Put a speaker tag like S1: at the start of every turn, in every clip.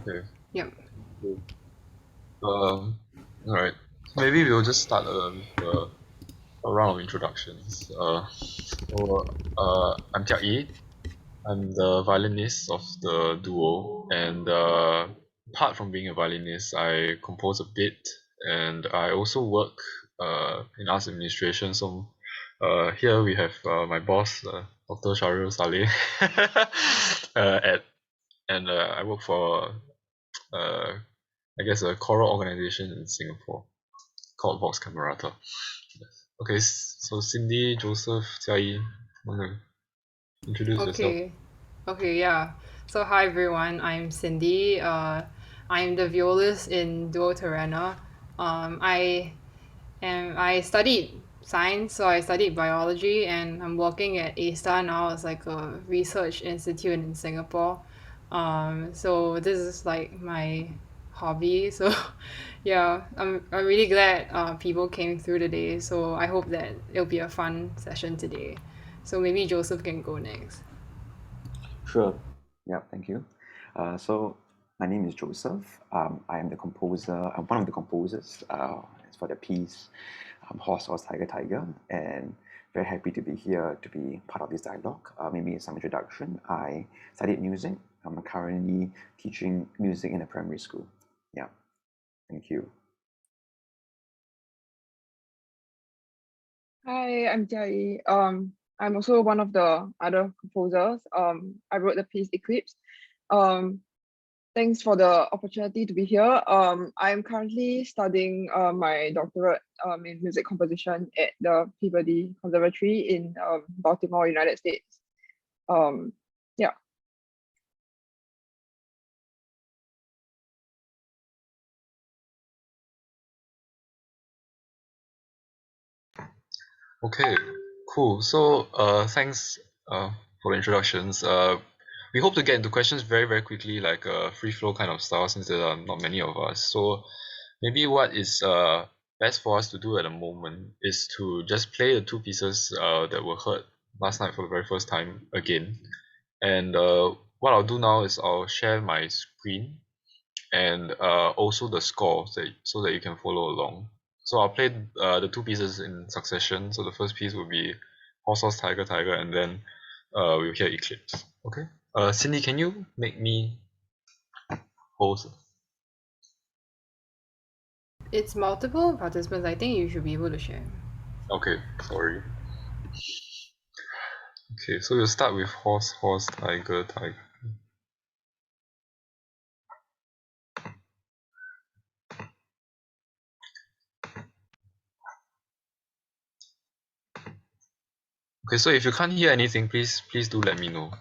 S1: Okay.
S2: Yep.
S1: Cool. All right. Maybe we'll just start with a round of introductions. I'm Tiag. I'm the violinist of the duo, and apart from being a violinist, I compose a bit, and I also work in arts administration. So here we have my boss, Dr. Sharil Saleh, at and I work for uh, I guess a choral organization in Singapore called Vox Camerata. Okay, so Cindy, Joseph, Jiayi, wanna introduce yourself?
S2: Okay. Okay, yeah. So hi everyone, I'm Cindy. I'm the violist in Duo Tarenna. I studied science, so I studied biology, and I'm working at A-Star now as like a research institute in Singapore. So this is like my hobby. So yeah, I'm really glad people came through today. So I hope that it'll be a fun session today. So maybe Joseph can go next.
S3: Sure. Yeah, thank you. So my name is Joseph. I am the composer. I'm one of the composers for the piece Horse, Horse, Tiger, Tiger, and very happy to be here to be part of this dialogue. Maybe some introduction. I studied music. I'm currently teaching music in a primary school. Yeah, thank you.
S4: Hi, I'm Jiayi. I'm also one of the other composers. I wrote the piece Eclipse. Um, Thanks for the opportunity to be here. I'm currently studying my doctorate in music composition at the Peabody Conservatory in Baltimore, United States. Yeah.
S1: Okay, cool. So thanks for the introductions. We hope to get into questions very, very quickly, like a free flow kind of style, since there are not many of us. So maybe what is best for us to do at the moment is to just play the two pieces that were heard last night for the very first time again. And what I'll do now is I'll share my screen and also the score so that you can follow along. So I'll play the two pieces in succession. So the first piece will be Horse Horse Tiger Tiger, and then we'll hear Eclipse. Okay. Cindy, can you make me host?
S2: It's multiple participants. I think you should be able to share.
S1: Okay, sorry. Okay, so we'll start with Horse Horse Tiger Tiger. Okay, so if you can't hear anything, please do let me know.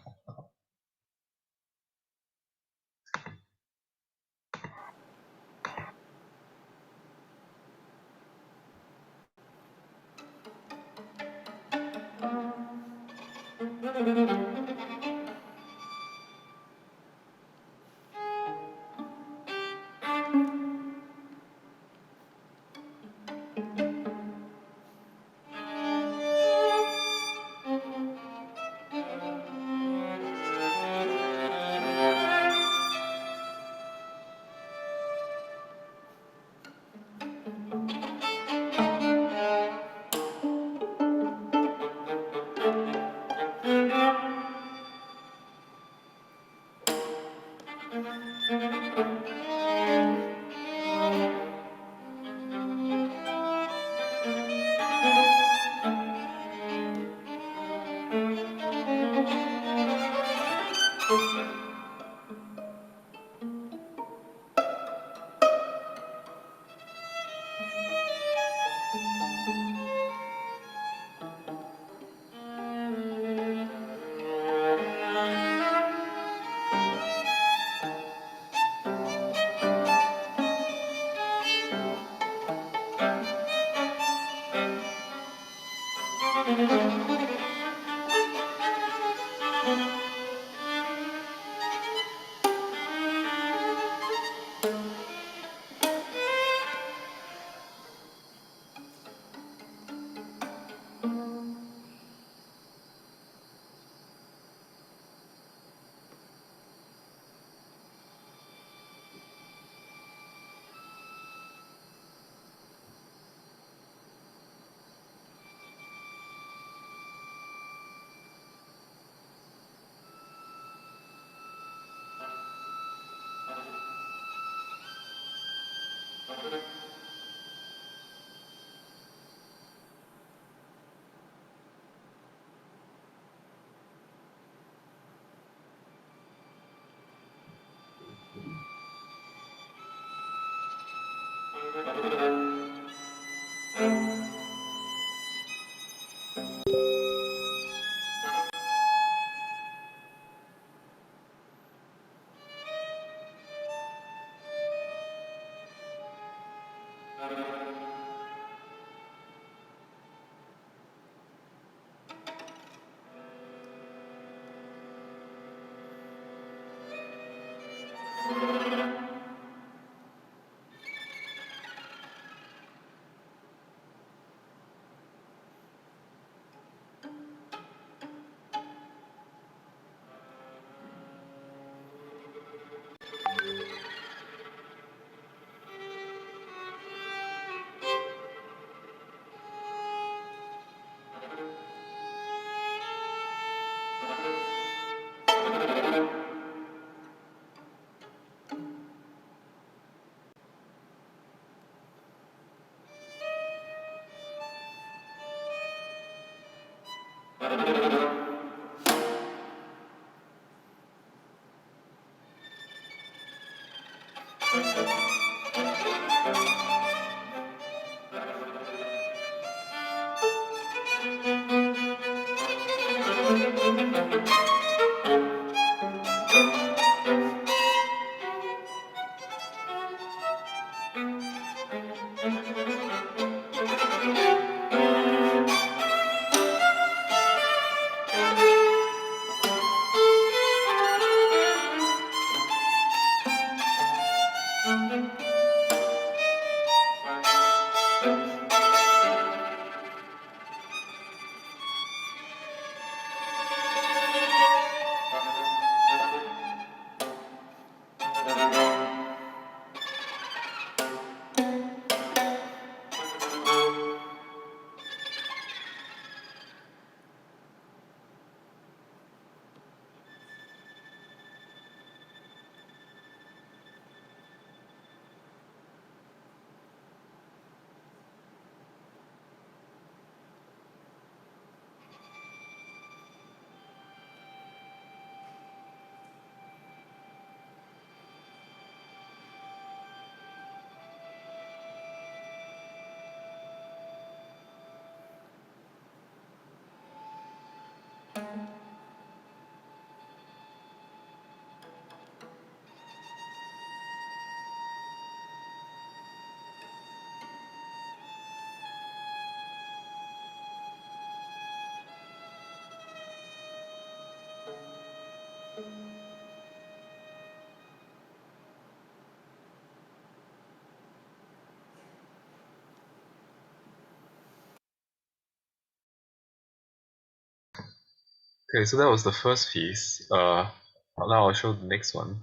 S1: Okay, so that was the first piece. Now I'll show the next one.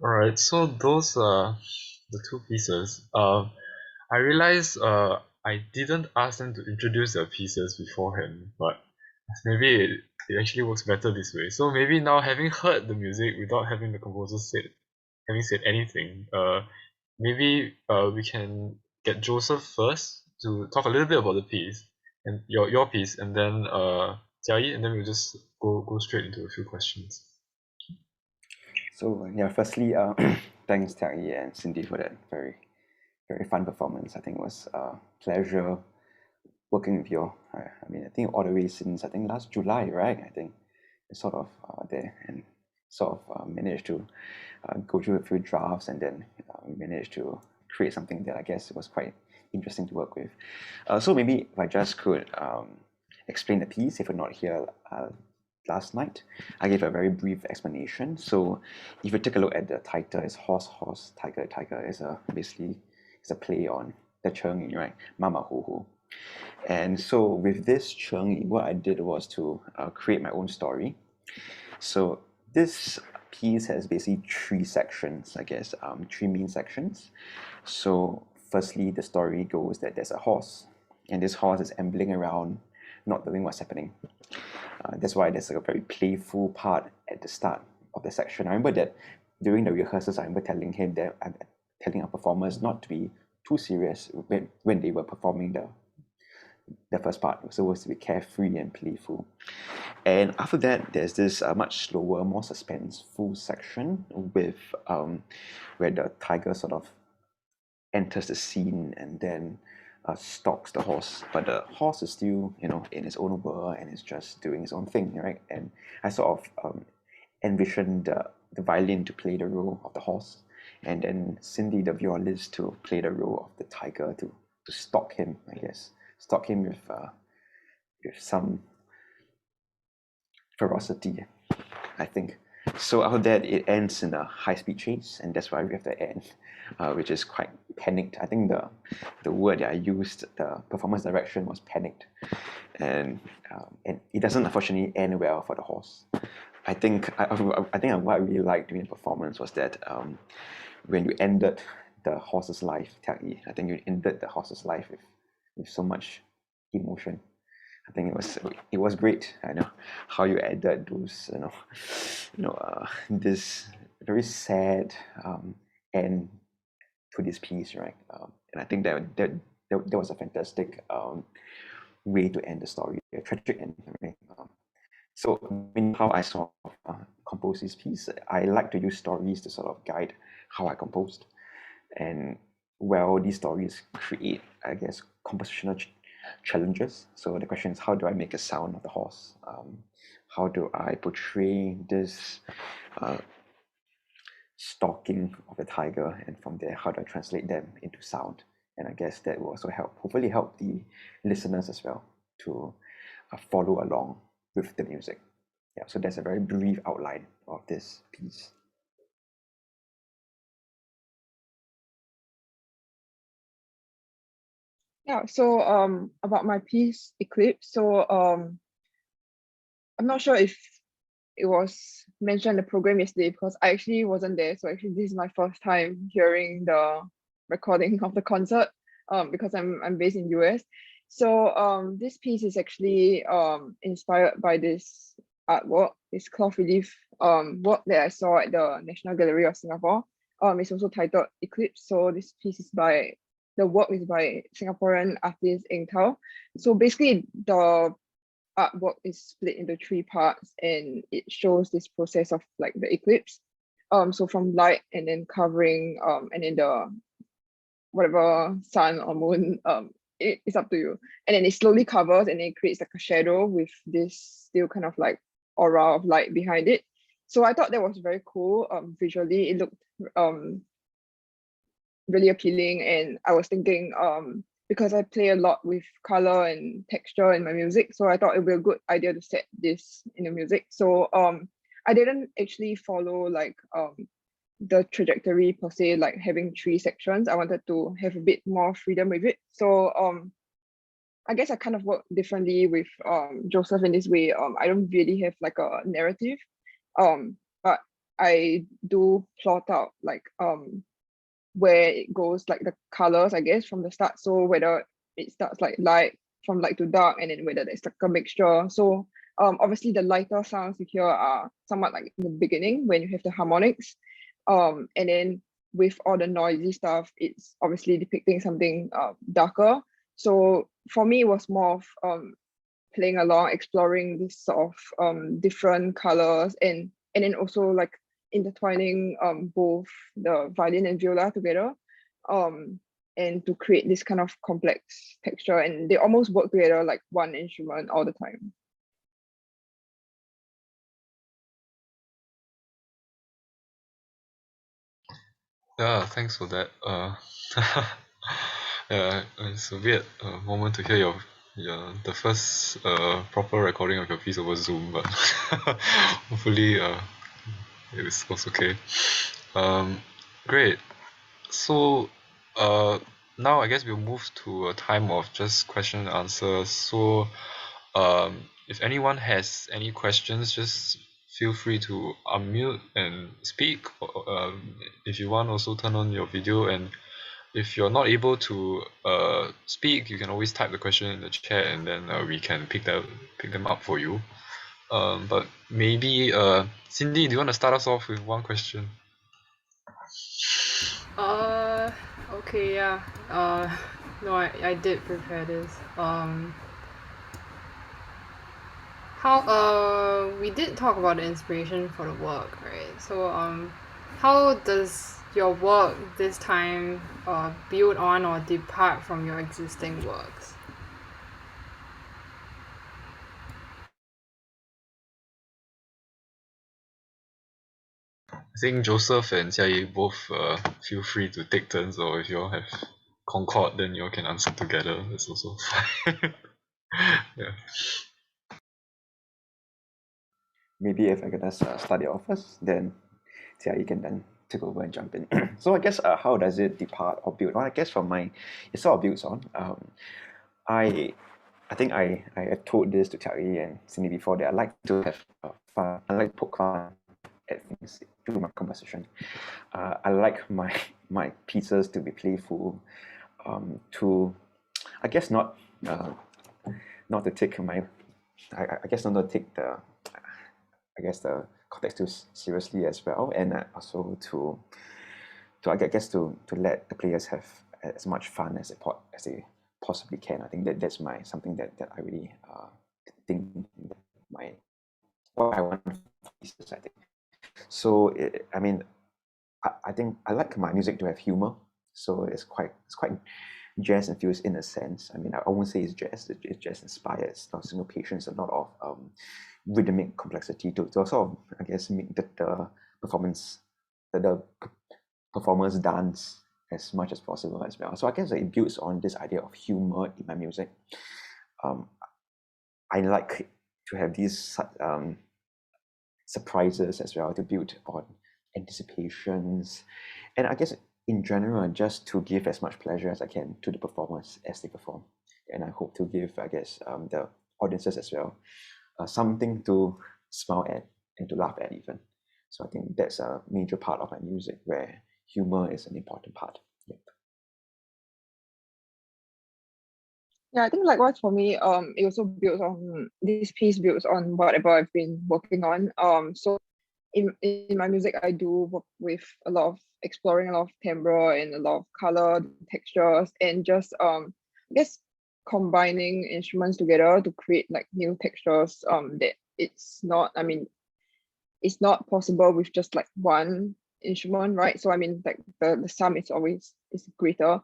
S1: All right, so those are the two pieces. I realized I didn't ask them to introduce their pieces beforehand, but maybe it actually works better this way. So maybe now, having heard the music without having the composer having said anything, maybe we can get Joseph first to talk a little bit about the piece and your piece, and then Jiayi, and then we'll just go straight into a few questions.
S3: So yeah, firstly, thanks Tiag and Cindy for that very fun performance. I think it was a pleasure working with you. I mean, I think all the way since I think last July, right? I think it's sort of there and sort of managed to go through a few drafts, and then we managed to create something that I guess was quite interesting to work with. So maybe if I just could explain the piece, if you're not here last night, I gave a very brief explanation. So if you take a look at the title, it's horse, horse, tiger, tiger. It's basically it's a play on the Cheng, right? Mama Hu Hu. And so with this Cheng, what I did was to create my own story. So this piece has basically three sections, I guess, three main sections. So firstly, the story goes that there's a horse, and this horse is ambling around, not knowing what's happening. That's why there's like a very playful part at the start of the section. I remember that during the rehearsals, I remember telling him that I'm telling our performers not to be too serious when they were performing the first part. It was supposed to be carefree and playful. And after that, there's this much slower, more suspenseful section with where the tiger sort of enters the scene and then stalks the horse. But the horse is still, in his own world and is just doing his own thing, right? And I sort of envisioned the violin to play the role of the horse, and then Cindy, the violist, to play the role of the tiger to stalk him, I guess, stalk him with some ferocity, I think. So after that, it ends in a high-speed chase, and that's why we have the end, which is quite panicked. I think the word that I used, the performance direction, was panicked, and it doesn't unfortunately end well for the horse. I think what I really liked during the performance was that when you ended the horse's life, Tiag, I think you ended the horse's life with so much emotion. I think it was great. I know how you added those, this very sad end to this piece, right? And I think that was a fantastic way to end the story, a tragic end, right? So, I mean, how I sort of compose this piece, I like to use stories to sort of guide how I composed. And well, these stories create, I guess, compositional challenges. So the question is, how do I make a sound of the horse? How do I portray this stalking of the tiger? And from there, how do I translate them into sound? And I guess that will also hopefully help the listeners as well to follow along with the music. Yeah, so that's a very brief outline of this piece.
S4: Yeah, so about my piece Eclipse. So I'm not sure if it was mentioned in the program yesterday because I actually wasn't there. So actually this is my first time hearing the recording of the concert because I'm based in US. So this piece is actually inspired by this artwork, this cloth relief work that I saw at the National Gallery of Singapore. It's also titled Eclipse. So this piece is the work is by Singaporean artist Eng Tao. So basically the artwork is split into three parts and it shows this process of like the eclipse. So from light and then covering and then the whatever sun or moon, it's up to you. And then it slowly covers and it creates like a shadow with this still kind of like aura of light behind it. So I thought that was very cool. Visually it looked really appealing, and I was thinking because I play a lot with color and texture in my music, so I thought it would be a good idea to set this in the music. So I didn't actually follow like the trajectory per se, like having three sections. I wanted to have a bit more freedom with it. So I guess I kind of work differently with Joseph in this way. I don't really have like a narrative, but I do plot out like where it goes, like the colors, I guess, from the start. So whether it starts like light from light to dark, and then whether there's like a mixture. So obviously the lighter sounds you hear are somewhat like in the beginning when you have the harmonics. And then with all the noisy stuff, it's obviously depicting something darker. So for me, it was more of playing along, exploring this sort of different colors, and then also like intertwining both the violin and viola together, um, and to create this kind of complex texture, and they almost work together like one instrument all the time.
S1: Yeah, thanks for that. Yeah, it's a weird moment to hear the first proper recording of your piece over Zoom, but hopefully it was okay. Great. So now I guess we'll move to a time of just question and answers. So if anyone has any questions, just feel free to unmute and speak. If you want, also turn on your video, and if you're not able to speak, you can always type the question in the chat, and then we can pick them up for you. But maybe Cindy, do you want to start us off with one question?
S2: Okay, yeah. No, I did prepare this. We did talk about the inspiration for the work, right? So, how does your work this time build on or depart from your existing works?
S1: I think Joseph and Xiayi both feel free to take turns, or if you all have concord, then you all can answer together. That's also fine. Yeah.
S3: Maybe if I could just start it off first, then you can then take over and jump in. So I guess how does it depart or build on? I guess from my, it sort of builds on. I think I have told this to Tiag and Cindy before that I like to have fun. I like to poke fun at things through my composition. I like my pieces to be playful, to I guess not to take my I guess not to take the the context too seriously as well, and also I guess to let the players have as much fun as they possibly can. I think that's something that I really think my what I want for pieces. I think so. I mean, I think I like my music to have humor, so it's quite jazz infused in a sense. I mean, I won't say it's jazz. It's jazz inspired. It's not syncopations, a lot of rhythmic complexity to sort of, I guess, make the performance, the performers dance as much as possible as well. So I guess it builds on this idea of humor in my music. I like to have these surprises as well to build on anticipations, and I guess in general just to give as much pleasure as I can to the performers as they perform, and I hope to give, I guess, the audiences as well something to smile at and to laugh at even. So I think that's a major part of my music where humor is an important part. Yep.
S4: Yeah, I think likewise for me, it also builds on this piece builds on whatever I've been working on. So in my music, I do work with a lot of exploring a lot of timbre and a lot of color textures, and just I guess combining instruments together to create like new textures. That it's not. I mean, it's not possible with just like one instrument, right? So I mean, like the sum is always is greater.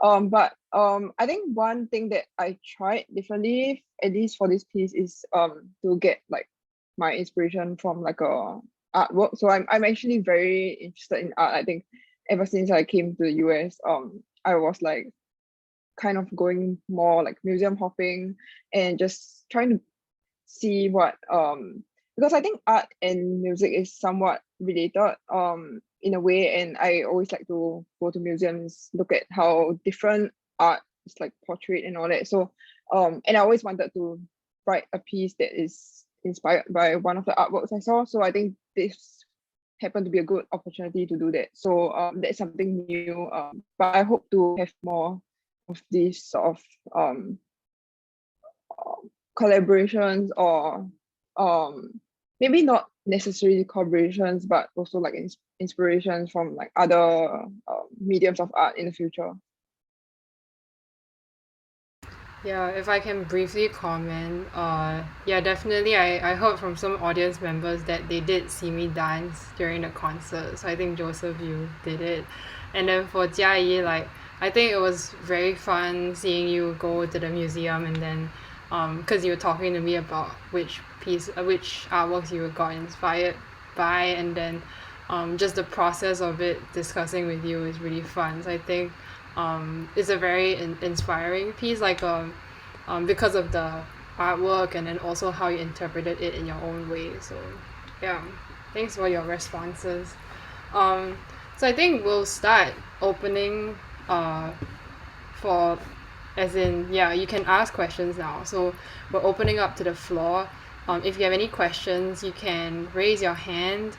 S4: But I think one thing that I tried differently, at least for this piece, is to get like my inspiration from like a artwork. So I'm actually very interested in art. I think ever since I came to the US, I was like kind of going more like museum hopping and just trying to see what because I think art and music is somewhat related in a way, and I always like to go to museums, look at how different art is like portrayed and all that. So and I always wanted to write a piece that is inspired by one of the artworks I saw. So I think this happened to be a good opportunity to do that. So that's something new. But I hope to have more of these sort of collaborations, or maybe not necessarily collaborations, but also like inspirations from like other mediums of art in the future.
S2: Yeah, if I can briefly comment, yeah, definitely. I heard from some audience members that they did see me dance during the concert. So I think Joseph, you did it, and then for Jia Yi, like I think it was very fun seeing you go to the museum and then, because you were talking to me about which artworks you got inspired by, and then, just the process of it discussing with you is really fun. So I think it's a very inspiring piece, like because of the artwork and then also how you interpreted it in your own way. So yeah, thanks for your responses. So I think we'll start opening for, as in, yeah, you can ask questions now. So we're opening up to the floor. If you have any questions, you can raise your hand,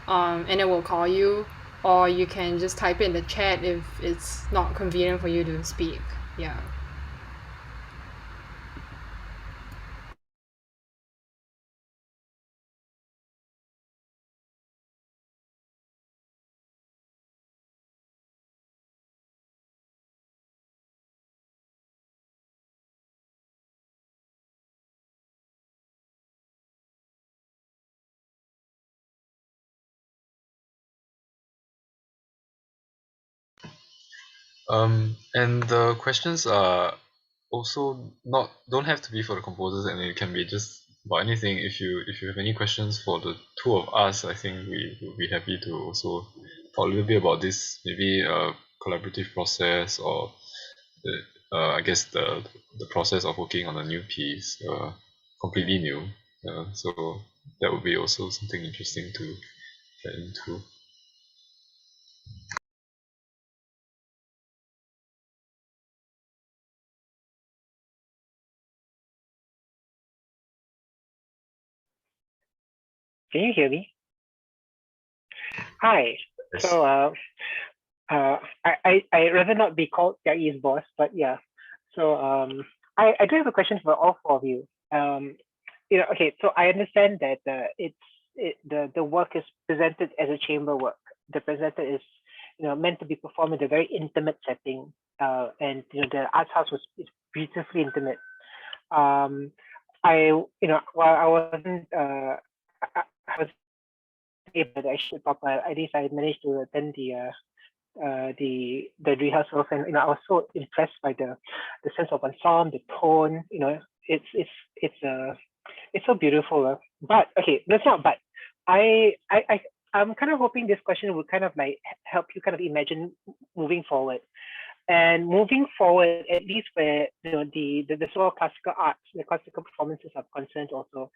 S2: and then we'll call you, or you can just type it in the chat if it's not convenient for you to speak. Yeah.
S1: And the questions are also don't have to be for the composers, and it can be just about anything. If you have any questions for the two of us, I think we will be happy to also talk a little bit about this, maybe a collaborative process, or I guess the process of working on a new piece, completely new. So that would be also something interesting to get into.
S5: Can you hear me? Hi.
S1: Yes.
S5: So I rather not be called Tiag's boss, but yeah. So I do have a question for all four of you. Okay. So I understand that the work is presented as a chamber work. The presenter is meant to be performed in a very intimate setting, and the arts house is beautifully intimate. While I wasn't I was able to actually talk, at least I managed to attend the rehearsals, and I was so impressed by the sense of ensemble, the tone. It's so beautiful. But okay, that's not. But I'm kind of hoping this question would kind of like help you kind of imagine moving forward. And moving forward, at least where the sort of classical arts, the classical performances are concerned also,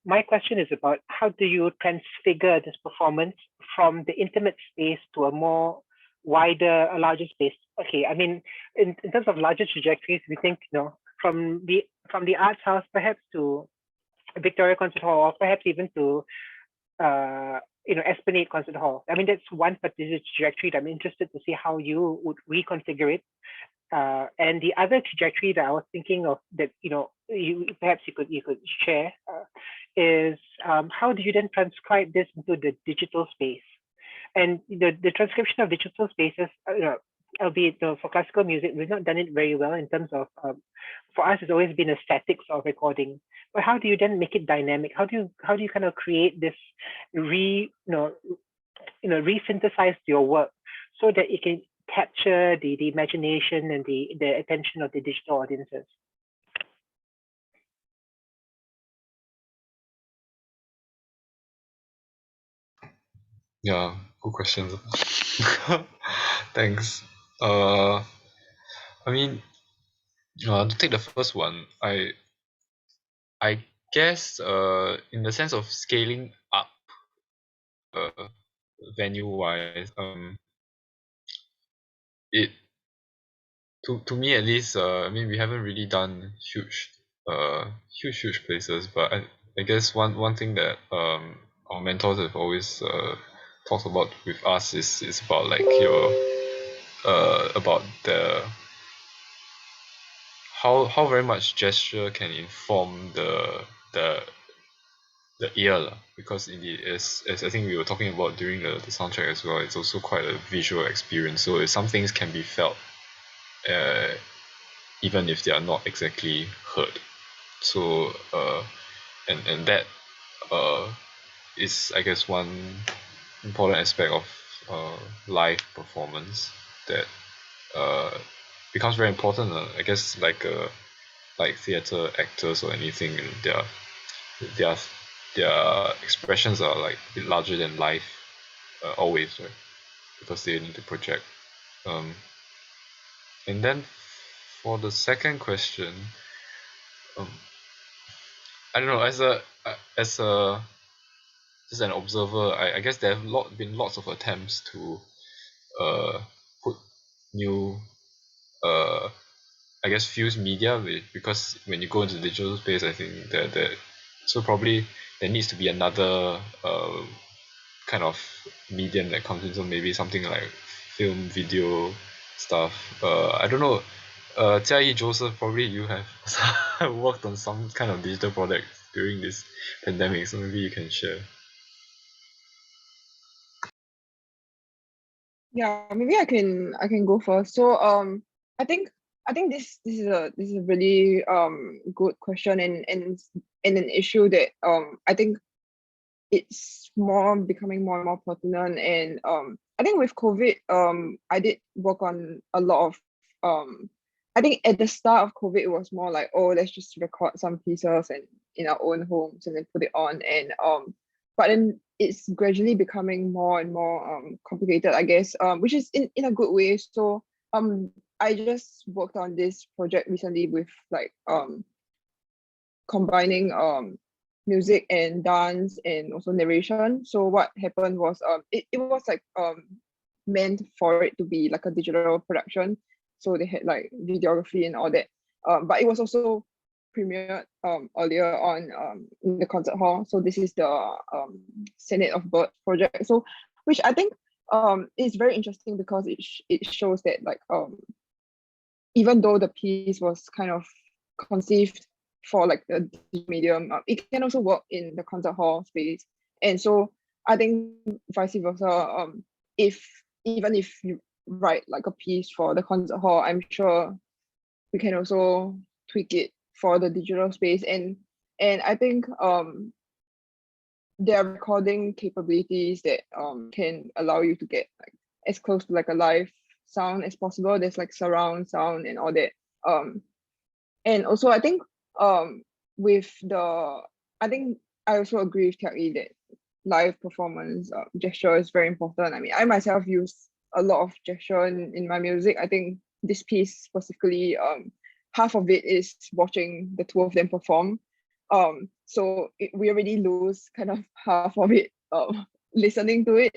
S5: my question is about how do you transfigure this performance from the intimate space to a more wider, a larger space? Okay, I mean, in terms of larger trajectories, we think from the arts house perhaps to Victoria Concert Hall, or perhaps even to Esplanade Concert Hall. I mean, that's one particular trajectory that I'm interested to see how you would reconfigure it. And the other trajectory that I was thinking of that perhaps you could share is how do you then transcribe this into the digital space? And the transcription of digital spaces, albeit for classical music, we've not done it very well in terms of, for us, it's always been a static sort of recording. But how do you then make it dynamic? How do you kind of create this re-synthesize your work so that it can capture the imagination and the attention of the digital audiences?
S1: Yeah, good questions. Thanks. I mean, to take the first one, I guess in the sense of scaling up venue wise, it to me at least, I mean, we haven't really done huge places, but I guess one thing that our mentors have always talked about with us is about like your about the how very much gesture can inform the the ear lah. Because indeed as I think we were talking about during the soundtrack as well, it's also quite a visual experience. So some things can be felt uh, even if they are not exactly heard. So and that uh, is I guess one important aspect of live performance that uh, becomes very important. I guess like theater actors or anything, their their expressions are like a bit larger than life always, right? Because they need to project. Um, and then for the second question, um, I don't know. As a just an observer, I guess there have been lots of attempts to put new I guess fuse media with, because when you go into the digital space, I think that so probably there needs to be another kind of medium that comes in. So maybe something like film, video stuff. I don't know. Tiag, Joseph, probably you have worked on some kind of digital product during this pandemic, so maybe you can share.
S4: Yeah, maybe I can go first. So I think this is a really good question, and an issue that I think it's becoming more and more pertinent. And I think with COVID, I did work on a lot of I think at the start of COVID it was more like, oh, let's just record some pieces and in our own homes and then put it on. And but then it's gradually becoming more and more complicated, I guess, which is in a good way. So I just worked on this project recently with like combining music and dance and also narration. So what happened was it was like meant for it to be like a digital production. So they had like videography and all that. But it was also premiered earlier on in the concert hall. So this is the Senate of Birds project. So which I think is very interesting because it shows that like even though the piece was kind of conceived for like the medium, it can also work in the concert hall space. And so I think vice versa, if even if you write like a piece for the concert hall, I'm sure we can also tweak it for the digital space. And I think there are recording capabilities that can allow you to get like as close to like a live sound as possible. There's like surround sound and all that. And also I think with the I think I also agree with Tiag that live performance gesture is very important. I mean, I myself use a lot of gesture in my music. I think this piece specifically, half of it is watching the two of them perform. So we already lose kind of half of it listening to it.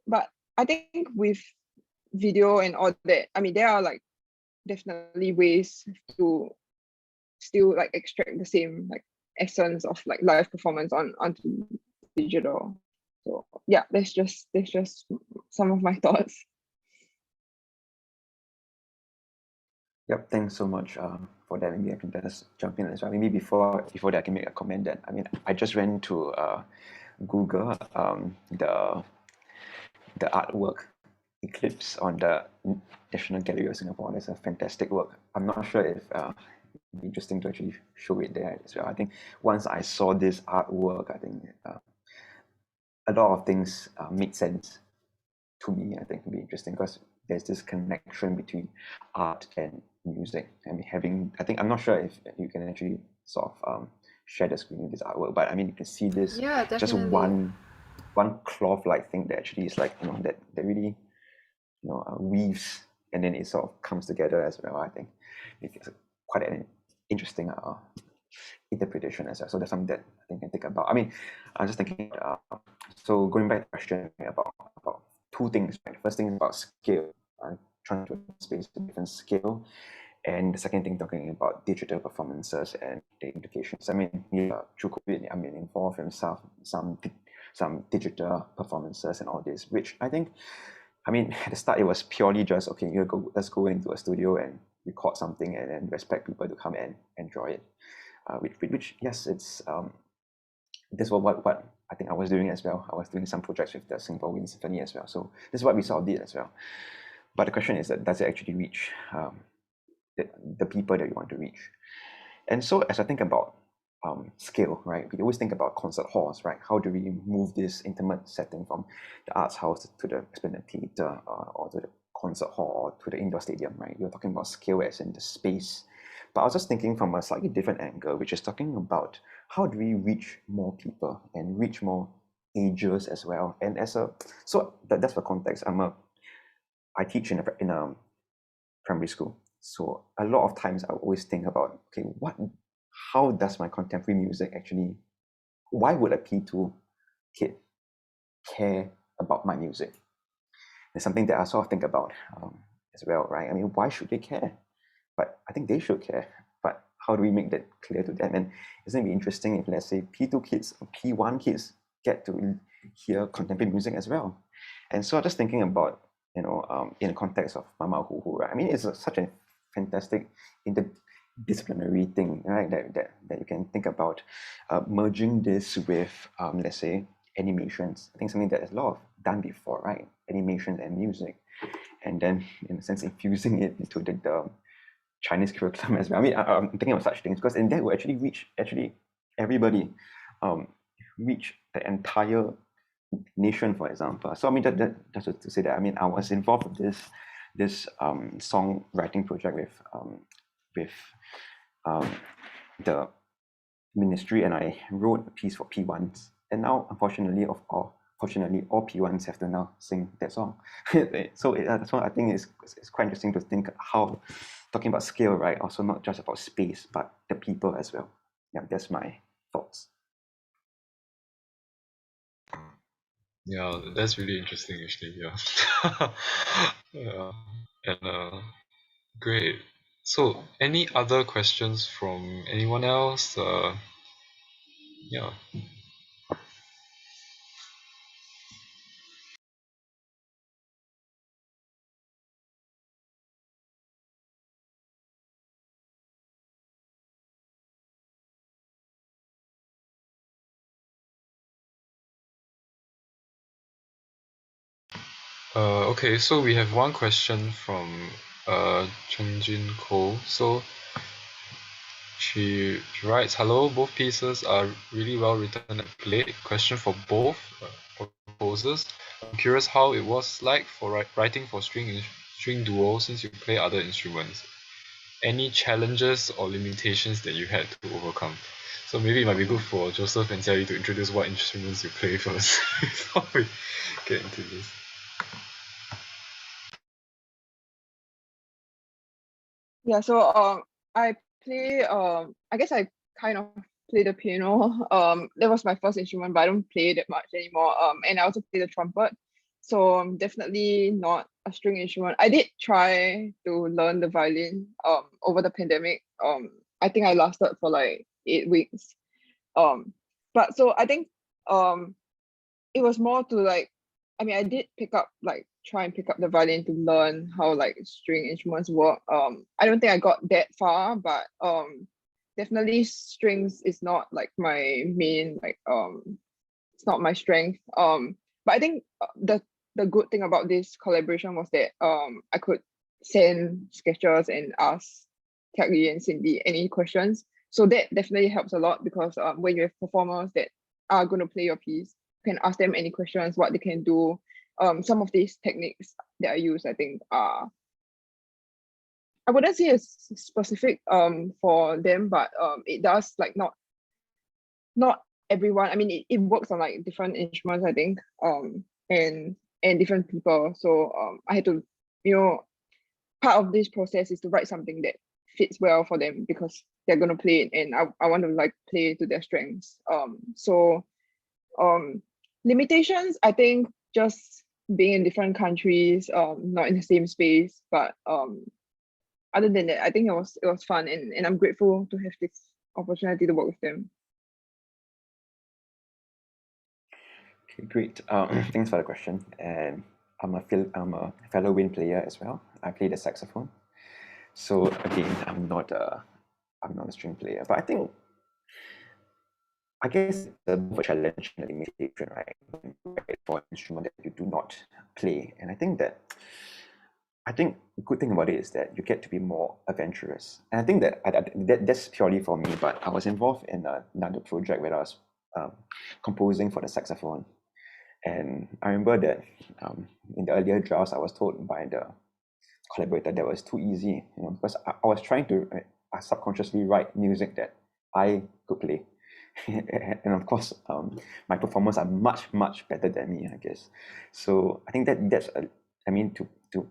S4: But I think with video and all that, I mean, there are like definitely ways to still like extract the same like essence of like live performance onto digital. So yeah, that's just some of my thoughts.
S3: Yep, thanks so much for that. Maybe I can just jump in as well. Maybe before that, I can make a comment that I mean I just went to Google the artwork Eclipse on the National Gallery of Singapore. That's a fantastic work. I'm not sure if it'd be interesting to actually show it there as well. I think once I saw this artwork, I think a lot of things made sense to me. I think it'd be interesting because there's this connection between art and music. I mean, I'm not sure if you can actually sort of share the screen with this artwork, but I mean, you can see this
S2: Yeah,
S3: just
S2: definitely.
S3: one cloth-like thing that actually is like, that really, weaves and then it sort of comes together as well. I think it's quite an interesting interpretation as well. So that's something that I think I can think about. I mean, I'm just thinking, so going back to the question about two things, right? First thing is about scale. I'm trying to space a different scale. And the second thing, talking about digital performances and the implications. I mean, through COVID, I'm involved in some digital performances and all this, which I think, I mean, at the start, it was purely just, okay, let's go into a studio and record something and then expect people to come and enjoy it. Which yes, it's this was what I think I was doing as well. I was doing some projects with the Singapore Wind Symphony as well. So this is what we sort of did as well. But the question is that does it actually reach the people that you want to reach? And so as I think about scale, right, we always think about concert halls, right? How do we move this intimate setting from the arts house to the Esplanade Theatre or to the concert hall or to the indoor stadium, right? You're talking about scale as in the space. But I was just thinking from a slightly different angle, which is talking about how do we reach more people and reach more ages as well. And so that's the context. I teach in a primary school. So a lot of times I always think about, okay, how does my contemporary music actually, why would a P2 kid care about my music? It's something that I sort of think about as well, right? I mean, why should they care? But I think they should care. But how do we make that clear to them? And isn't it be interesting if, let's say, P2 kids or P1 kids get to hear contemporary music as well? And so I'm just thinking about, in the context of Mama Huhu, right? I mean, it's such a fantastic interdisciplinary thing, right? That you can think about merging this with, let's say, animations. I think something that is a lot of done before, right? Animations and music, and then in a sense infusing it into the Chinese curriculum as well. I mean, I'm thinking of such things because in that will actually reach everybody, reach the entire nation, for example. So I mean, that's to say that I mean I was involved with this song writing project with the ministry, and I wrote a piece for P1s. And now, unfortunately, fortunately, all P1s have to now sing that song. So that's what I think is quite interesting to think how talking about scale, right? Also not just about space, but the people as well. Yeah, that's my thoughts.
S1: Yeah, that's really interesting actually. Yeah. Yeah. And great. So any other questions from anyone else? Yeah. Okay, so we have one question from Chen Jin Ko. So she writes, "Hello, both pieces are really well written and played. Question for both composers. I'm curious how it was like for writing for string duo since you play other instruments. Any challenges or limitations that you had to overcome?" So maybe it might be good for Joseph and Xiaoyi to introduce what instruments you play first before we get into this.
S4: Yeah, so I play I guess I kind of play the piano. That was my first instrument, but I don't play that much anymore. And I also play the trumpet. So definitely not a string instrument. I did try to learn the violin over the pandemic. I think I lasted for like 8 weeks. But so I think it was more to like, I mean, I did try and pick up the violin to learn how like string instruments work. I don't think I got that far, but definitely strings is not like my main it's not my strength. But I think the good thing about this collaboration was that I could send sketches and ask Tiag and Cindy any questions. So that definitely helps a lot because when you have performers that are going to play your piece, you can ask them any questions, what they can do. Some of these techniques that I use, I think, are, I wouldn't say it's specific for them, but it does like not everyone. I mean, it works on like different instruments, I think, and different people. So I had to, part of this process is to write something that fits well for them because they're gonna play it, and I want to like play to their strengths. So limitations, I think, just being in different countries, not in the same space, but other than that, I think it was fun, and I'm grateful to have this opportunity to work with them.
S3: Okay, great. Thanks for the question. And I'm a fellow wind player as well. I play the saxophone. So again, I'm not a string player, but I guess it's a bit of a challenge and a limitation, right? When you write for an instrument that you do not play, and I think the good thing about it is that you get to be more adventurous. And I think that's purely for me. But I was involved in another project where I was composing for the saxophone. And I remember that in the earlier drafts, I was told by the collaborator that was too easy, because I was trying to subconsciously write music that I could play. And of course, my performers are much, much better than me, I guess. So I think that's to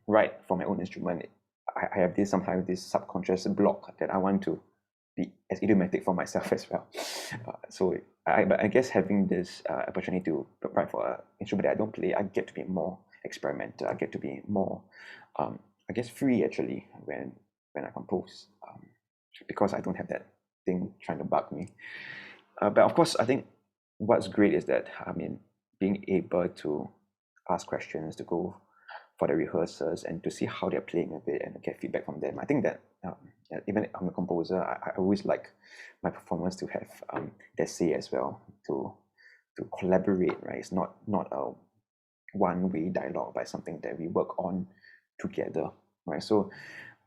S3: write for my own instrument, I have sometimes this subconscious block that I want to be as idiomatic for myself as well. But I guess having this opportunity to write for an instrument that I don't play, I get to be more experimental. I get to be more, I guess, free actually when I compose, because I don't have that thing trying to bug me. But of course, I think what's great is that being able to ask questions, to go for the rehearsals, and to see how they're playing a bit and get feedback from them. I think that even I'm a composer, I always like my performers to have their say as well, to collaborate, right? It's not a one-way dialogue, but something that we work on together, right? So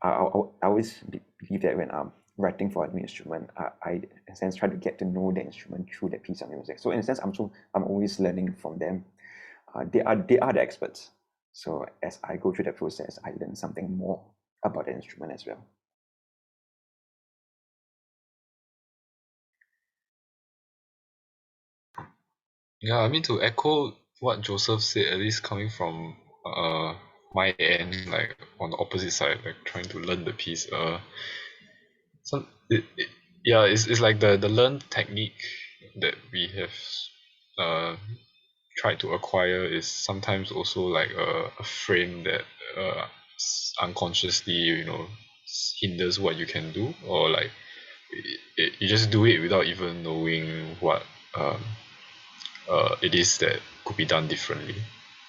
S3: I always believe that when I'm writing for a new instrument, I in a sense try to get to know the instrument through that piece of music. So in a sense, I'm always learning from them. They are the experts. So as I go through the process, I learn something more about the instrument as well.
S1: Yeah, I mean, to echo what Joseph said, at least coming from my end, like on the opposite side, like trying to learn the piece. Yeah, it's like the learned technique that we have tried to acquire is sometimes also like a frame that unconsciously, hinders what you can do, or like you just do it without even knowing what it is that could be done differently.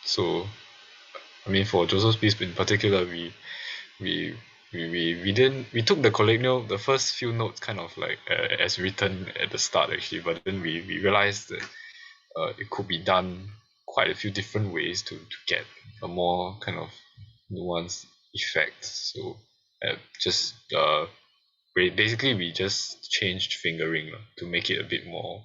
S1: So I mean, for Joseph's piece in particular, we took the first few notes kind of like as written at the start actually, but then we realized that it could be done quite a few different ways to get a more kind of nuanced effect. So just basically we just changed fingering to make it a bit more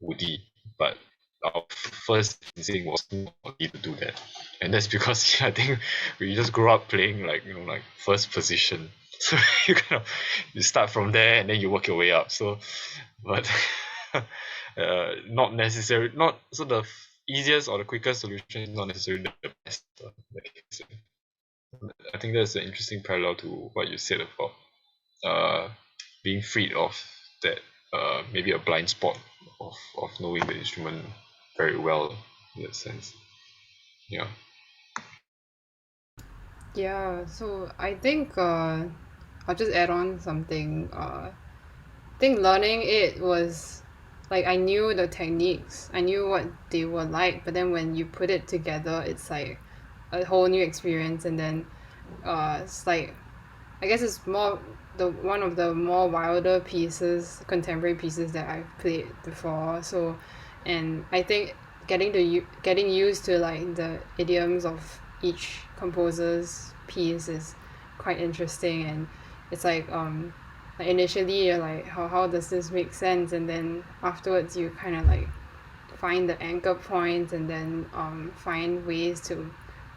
S1: woody, but our first instinct was not to do that, and that's because I think we just grew up playing like like first position, so you start from there and then you work your way up. So, but not necessary. Not so the easiest or the quickest solution is not necessarily the best. I think that's an interesting parallel to what you said about being freed of that maybe a blind spot of knowing the instrument very well in that sense. Yeah.
S2: Yeah, so I think I'll just add on something. I think learning it was like I knew the techniques, I knew what they were like, but then when you put it together, it's like a whole new experience. And then it's like I guess it's more the one of the more wilder pieces, contemporary pieces that I've played before. So, and I think getting used to like the idioms of each composer's piece is quite interesting. And it's like initially you're like how does this make sense, and then afterwards you kind of like find the anchor points, and then find ways to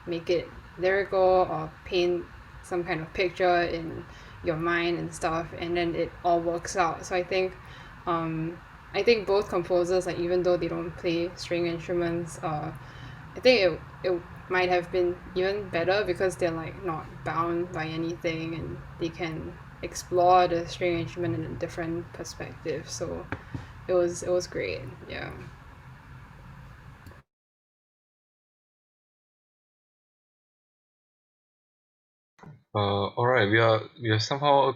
S2: make it lyrical or paint some kind of picture in your mind and stuff, and then it all works out. So I think both composers, like even though they don't play string instruments, I think it might have been even better because they're like not bound by anything, and they can explore the string instrument in a different perspective. So it was great. Yeah.
S1: All right, we have somehow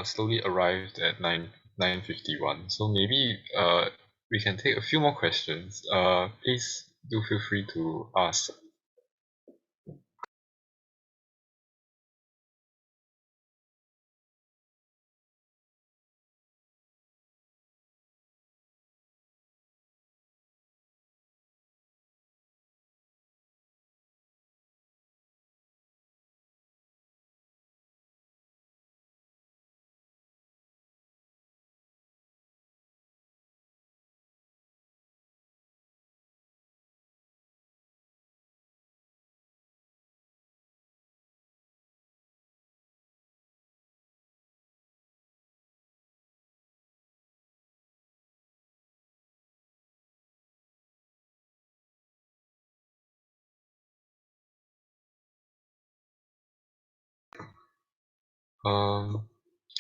S1: slowly arrived at 9:51. So maybe we can take a few more questions. Please do feel free to ask.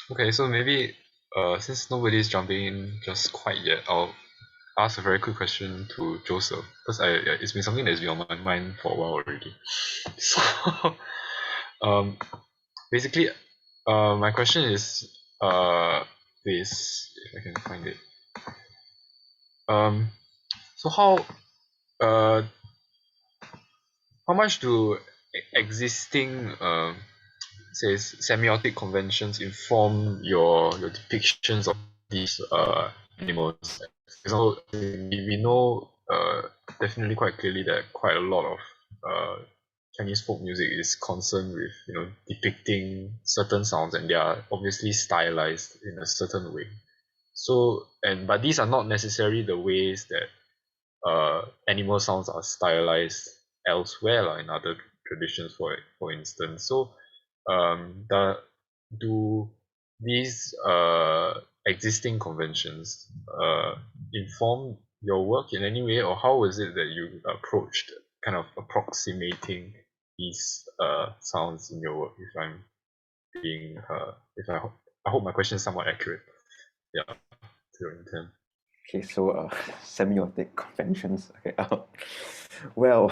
S1: Okay, so maybe since nobody's jumping in just quite yet, I'll ask a very quick question to Joseph because it's been something that's been on my mind for a while already. So um, basically, my question is this, if I can find it. Um, so uh how much do existing say semiotic conventions inform your depictions of these animals? For example, we know definitely quite clearly that quite a lot of Chinese folk music is concerned with depicting certain sounds, and they are obviously stylized in a certain way. So but these are not necessarily the ways that animal sounds are stylized elsewhere in other traditions, for instance. So the do these existing conventions inform your work in any way, or how is it that you approached kind of approximating these sounds in your work? If I'm being if I hope my question is somewhat accurate, yeah, to your intent.
S3: Okay, so semiotic conventions. Okay, well,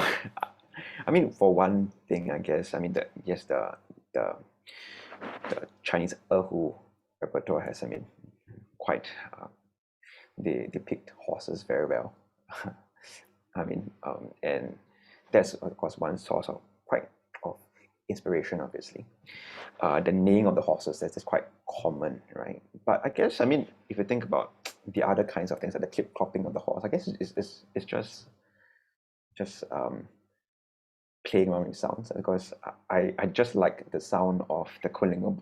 S3: I mean, for one thing, I guess, I mean, the the Chinese erhu repertoire has, I mean, quite they depict horses very well. I mean, and that's of course one source of quite of inspiration, obviously. The neighing of the horses, that's quite common, right? But I guess, I mean, if you think about the other kinds of things like the clip clopping of the horse, I guess it's just playing around with sounds because I just like the sound of the calling of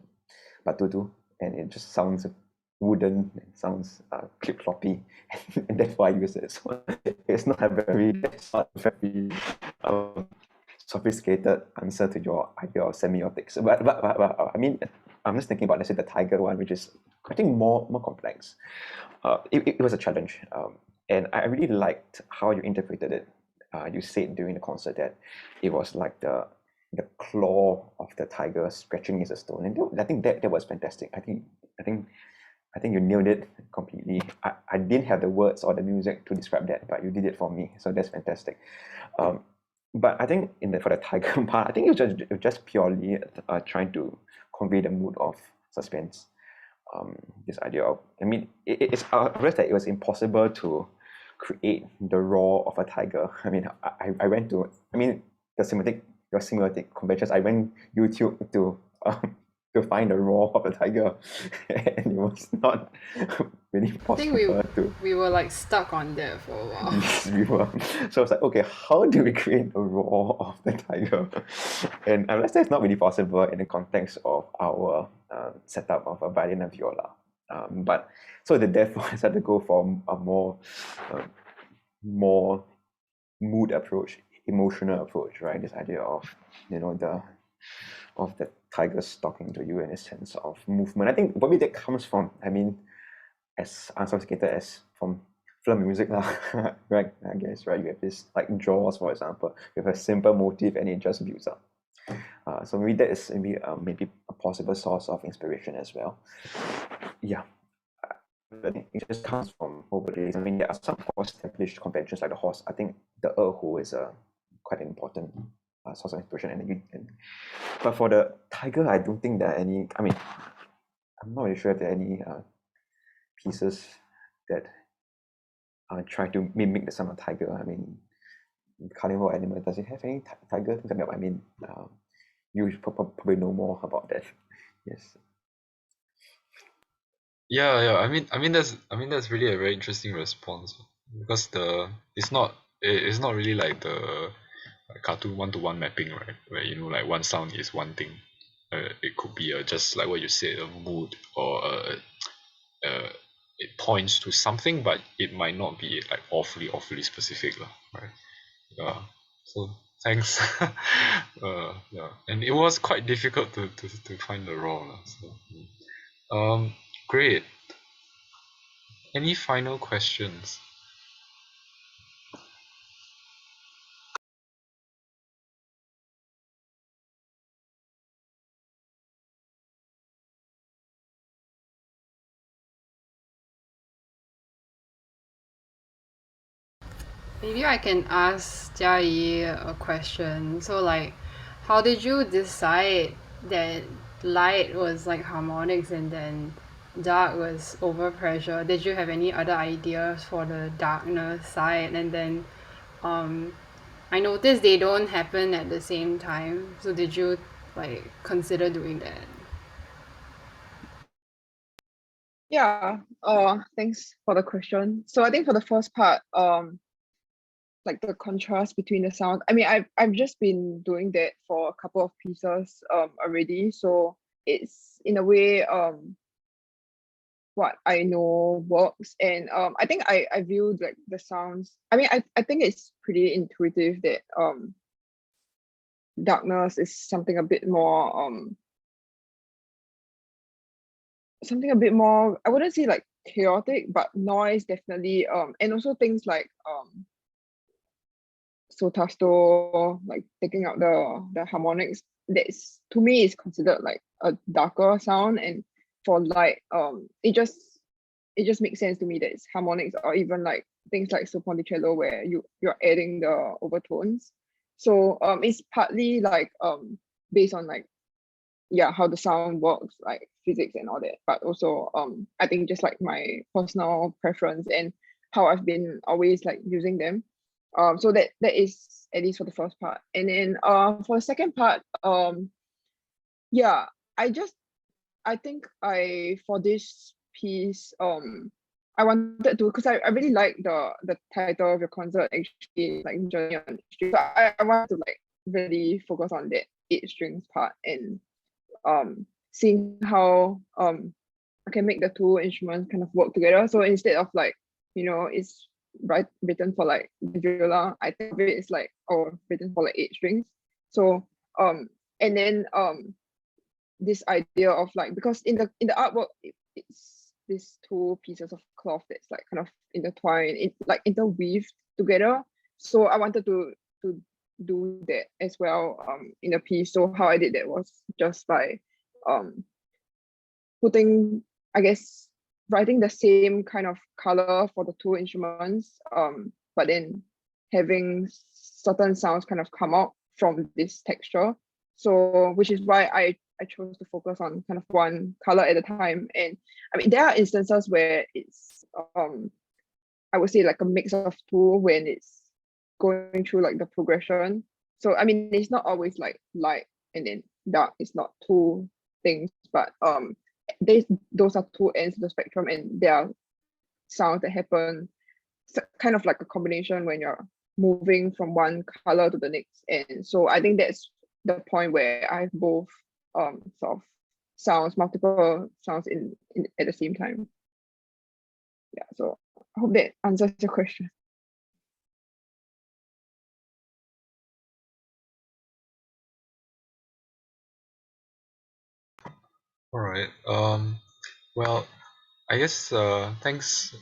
S3: batutu, and it just sounds wooden, it sounds clip cloppy, and that's why I use it. So it's not a very sophisticated answer to your idea of semiotics. But I mean, I'm just thinking about, let's say, the tiger one, which is, I think, more complex. It was a challenge, and I really liked how you interpreted it. You said during the concert that it was like the claw of the tiger scratching against a stone, and I think that was fantastic. I think you nailed it completely. I didn't have the words or the music to describe that, but you did it for me, so that's fantastic. But I think for the tiger part, I think it was just purely trying to convey the mood of suspense. This idea of, I mean, it's I realized that it was impossible to create the roar of a tiger. I mean, I went to, I mean, your semiotic conventions. I went YouTube to find the roar of a tiger, and it was not really
S2: I think
S3: possible to.
S2: we were like stuck on that for a while.
S3: Yes, we were. So I was like, okay, how do we create the roar of the tiger? And I realized that's not really possible in the context of our setup of a violin and viola. But so therefore, I started to go for a more mood approach, emotional approach, right? This idea of the tigers talking to you in a sense of movement. I think probably that comes from, I mean, as unsophisticated as from film music lah, right? I guess, right? You have this like Jaws, for example, you have a simple motif and it just builds up. So maybe that is maybe a possible source of inspiration as well. Yeah, I think it just comes from over days. I mean, there are some established conventions like the horse. I think the erhu is quite an important source of inspiration. But for the tiger, I don't think there are any. I mean, I'm not really sure if there are any pieces that try to mimic the sound of tiger. I mean, carnival animal, does it have any tiger things like that? I mean, you probably know more about that. Yes.
S1: Yeah. I mean that's really a very interesting response because it's not really like the cartoon one-to-one mapping, right? Where like one sound is one thing. It could be just like what you said, a mood or it points to something, but it might not be like awfully specific, lah, right? Yeah. So thanks. Yeah, and it was quite difficult to find the raw, lah. So great. Any final questions?
S2: Maybe I can ask Jiayi a question. So like, how did you decide that light was like harmonics and then dark was overpressure? Did you have any other ideas for the darkness side? And then I noticed they don't happen at the same time. So did you like consider doing that?
S4: Yeah, thanks for the question. So I think for the first part, like the contrast between the sound. I mean, I've just been doing that for a couple of pieces already. So it's in a way what I know works. And I think I viewed like the sounds. I mean, I think it's pretty intuitive that darkness is something a bit more I wouldn't say like chaotic, but noise definitely and also things like sotasto, like taking out the harmonics, that's to me is considered like a darker sound. And for light, it just makes sense to me that it's harmonics, or even like things like soponticello where you're adding the overtones. So it's partly like based on like how the sound works, like physics and all that, but also I think just like my personal preference and how I've been always like using them. So that is at least for the first part. And then for the second part, yeah, I think I for this piece I wanted to, because I really like the title of your concert, actually, like Journey on the Street. So I want to like really focus on that 8 strings part and seeing how I can make the two instruments kind of work together. So instead of like, it's written for like the viola, I think of it is like, written for like 8 strings. So and then this idea of like, because in the artwork it's these two pieces of cloth that's like kind of intertwined, like interweaved together. So I wanted to do that as well in the piece. So how I did that was just by putting, I guess, writing the same kind of color for the two instruments, but then having certain sounds kind of come out from this texture. So which is why I chose to focus on kind of one color at a time. And I mean, there are instances where it's I would say like a mix of two when it's going through like the progression. So I mean, it's not always like light and then dark. It's not two things, but those are two ends of the spectrum, and there are sounds that happen kind of like a combination when you're moving from one color to the next. And so I think that's the point where I have both sort of multiple sounds in at the same time. Yeah, so I hope that answers your question.
S1: All right. Well, I guess thanks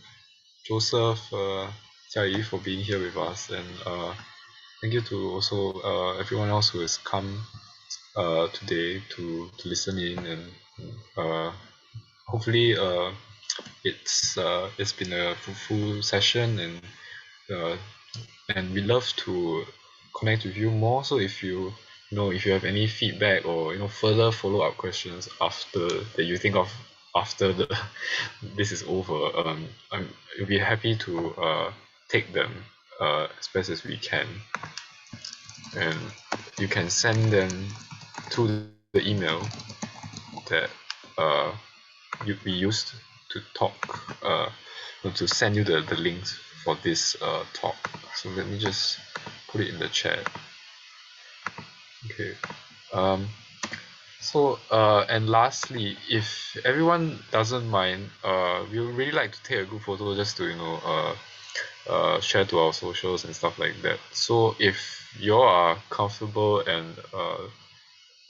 S1: Joseph, Jiayi for being here with us, and thank you to also everyone else who has come today to listen in, and hopefully it's been a fruitful session, and we love to connect with you more. So if if you have any feedback or further follow up questions after that you think of after the this is over, we'll be happy to take them as best as we can, and you can send them to the email that we used to talk to send you the links for this talk. So let me just put it in the chat. Okay. And lastly, if everyone doesn't mind, we would really like to take a group photo just to share to our socials and stuff like that. So if you all are comfortable and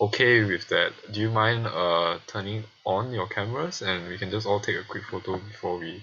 S1: okay with that, do you mind turning on your cameras and we can just all take a quick photo before we